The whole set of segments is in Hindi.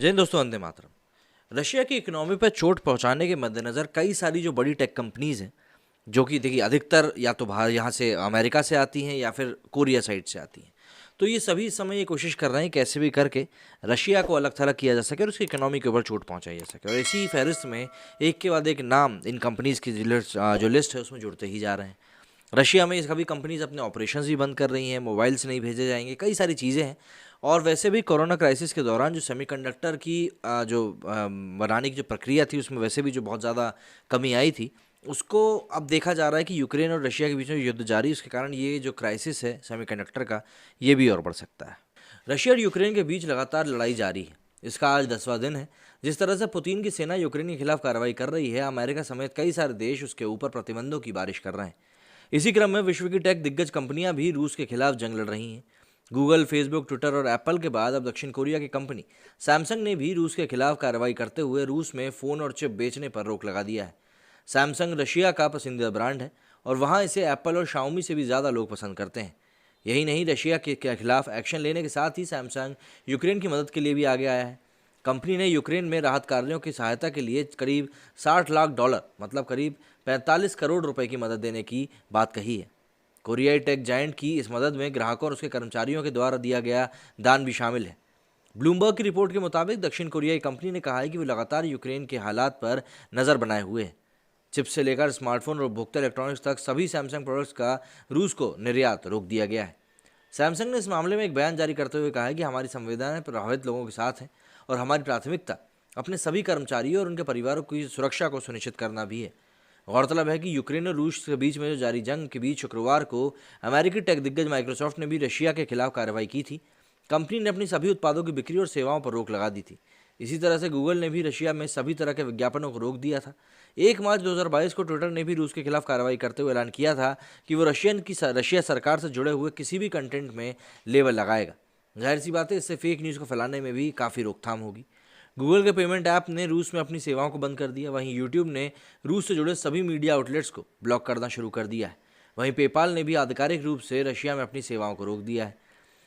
जय हिंद दोस्तों, वंदे मातरम। रशिया की इकोनॉमी पर चोट पहुंचाने के मद्देनज़र कई सारी जो बड़ी टेक कंपनीज हैं, जो कि देखिए अधिकतर या तो बाहर यहाँ से अमेरिका से आती हैं या फिर कोरिया साइड से आती हैं। तो ये सभी इस समय ये कोशिश कर रहे हैं कैसे भी करके रशिया को अलग थलग किया जा सके और उसकी इकोनॉमी के ऊपर चोट पहुंचाई जा सके। और इसी फहरिस्त में एक के बाद एक नाम इन कंपनीज की जो लिस्ट है उसमें जुड़ते ही जा रहे हैं। रशिया में सभी कंपनीज अपने ऑपरेशंस भी बंद कर रही हैं, मोबाइल्स नहीं भेजे जाएंगे, कई सारी चीज़ें हैं। और वैसे भी कोरोना क्राइसिस के दौरान जो सेमीकंडक्टर की बनाने की जो प्रक्रिया थी उसमें वैसे भी जो बहुत ज़्यादा कमी आई थी, उसको अब देखा जा रहा है कि यूक्रेन और रशिया के बीच में युद्ध जारी, उसके कारण ये जो क्राइसिस है सेमीकंडक्टर का, ये भी और बढ़ सकता है। रशिया और यूक्रेन के बीच लगातार लड़ाई जारी है। इसका आज 10वां दिन है। जिस तरह से पुतिन की सेना यूक्रेन के खिलाफ कार्रवाई कर रही है, अमेरिका समेत कई सारे देश उसके ऊपर प्रतिबंधों की बारिश कर रहे हैं। इसी क्रम में विश्व की टेक दिग्गज कंपनियां भी रूस के खिलाफ जंग लड़ रही हैं। गूगल, फेसबुक, ट्विटर और एप्पल के बाद अब दक्षिण कोरिया की कंपनी सैमसंग ने भी रूस के खिलाफ कार्रवाई करते हुए रूस में फ़ोन और चिप बेचने पर रोक लगा दिया है। सैमसंग रशिया का पसंदीदा ब्रांड है और वहाँ इसे एप्पल और शाओमी से भी ज़्यादा लोग पसंद करते हैं। यही नहीं, रशिया के खिलाफ एक्शन लेने के साथ ही सैमसंग यूक्रेन की मदद के लिए भी आगे आया है। कंपनी ने यूक्रेन में राहत कार्यों की सहायता के लिए करीब $60 लाख, मतलब करीब 45 करोड़ रुपए की मदद देने की बात कही है। कोरियाई टेक जायंट की इस मदद में ग्राहकों और उसके कर्मचारियों के द्वारा दिया गया दान भी शामिल है। ब्लूमबर्ग की रिपोर्ट के मुताबिक दक्षिण कोरियाई कंपनी ने कहा है कि वो लगातार यूक्रेन के हालात पर नज़र बनाए हुए है। चिप्स से लेकर स्मार्टफोन और उपभोक्ता इलेक्ट्रॉनिक्स तक सभी सैमसंग प्रोडक्ट्स का रूस को निर्यात रोक दिया गया है। सैमसंग ने इस मामले में एक बयान जारी करते हुए कहा है कि हमारी संवेदनाएं प्रभावित लोगों के साथ हैं और हमारी प्राथमिकता अपने सभी कर्मचारियों और उनके परिवारों की सुरक्षा को सुनिश्चित करना भी है। गौरतलब है कि यूक्रेन और रूस के बीच में जो जारी जंग के बीच शुक्रवार को अमेरिकी टेक दिग्गज माइक्रोसॉफ्ट ने भी रशिया के खिलाफ कार्रवाई की थी। कंपनी ने अपनी सभी उत्पादों की बिक्री और सेवाओं पर रोक लगा दी थी। इसी तरह से गूगल ने भी रशिया में सभी तरह के विज्ञापनों को रोक दिया था। 1 मार्च 2022 को ट्विटर ने भी रूस के खिलाफ कार्रवाई करते हुए ऐलान किया था कि वो रशिया सरकार से जुड़े हुए किसी भी कंटेंट में लेबल लगाएगा। जाहिर सी बात है, इससे फेक न्यूज़ को फैलाने में भी काफ़ी रोकथाम होगी। गूगल के पेमेंट ऐप ने रूस में अपनी सेवाओं को बंद कर दिया। वहीं यूट्यूब ने रूस से जुड़े सभी मीडिया आउटलेट्स को ब्लॉक करना शुरू कर दिया है। वहीं पेपाल ने भी आधिकारिक रूप से रशिया में अपनी सेवाओं को रोक दिया है।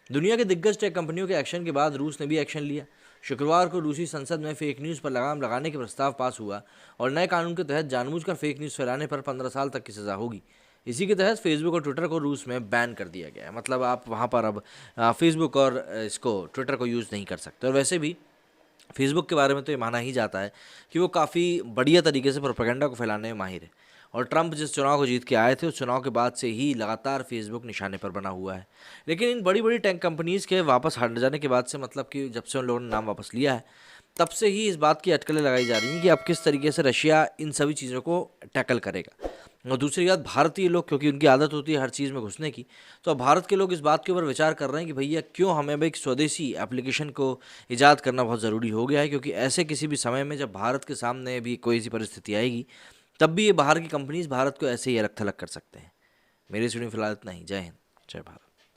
दुनिया के दिग्गज टेक कंपनियों के एक्शन के बाद रूस ने भी एक्शन लिया। शुक्रवार को रूसी संसद में फेक न्यूज़ पर लगाम लगाने के प्रस्ताव पास हुआ और नए कानून के तहत जानबूझकर फेक न्यूज़ फैलाने पर 15 साल तक की सज़ा होगी। इसी के तहत फेसबुक और ट्विटर को रूस में बैन कर दिया गया है। मतलब आप वहाँ पर अब फेसबुक और इसको ट्विटर को यूज़ नहीं कर सकते। और वैसे भी फेसबुक के बारे में तो ये माना ही जाता है कि वो काफ़ी बढ़िया तरीके से प्रोपेगेंडा को फैलाने में माहिर है। और ट्रंप जिस चुनाव को जीत के आए थे, उस चुनाव के बाद से ही लगातार फेसबुक निशाने पर बना हुआ है। लेकिन इन बड़ी बड़ी टेक कंपनीज़ के वापस हट जाने के बाद से, मतलब कि जब से उन लोगों ने नाम वापस लिया है, तब से ही इस बात की अटकलें लगाई जा रही हैं कि अब किस तरीके से रशिया इन सभी चीज़ों को टैकल करेगा। और दूसरी बात, भारतीय लोग, क्योंकि उनकी आदत होती है हर चीज़ में घुसने की, तो अब भारत के लोग इस बात के ऊपर विचार कर रहे हैं कि भैया क्यों हमें अब एक स्वदेशी एप्लीकेशन को ईजाद करना बहुत ज़रूरी हो गया है। क्योंकि ऐसे किसी भी समय में जब भारत के सामने भी कोई ऐसी परिस्थिति आएगी, तब भी ये बाहर की कंपनीज भारत को ऐसे ही अलग थलग कर सकते हैं। मेरी सुनी फिलहाल इतना ही। जय हिंद, जय भारत।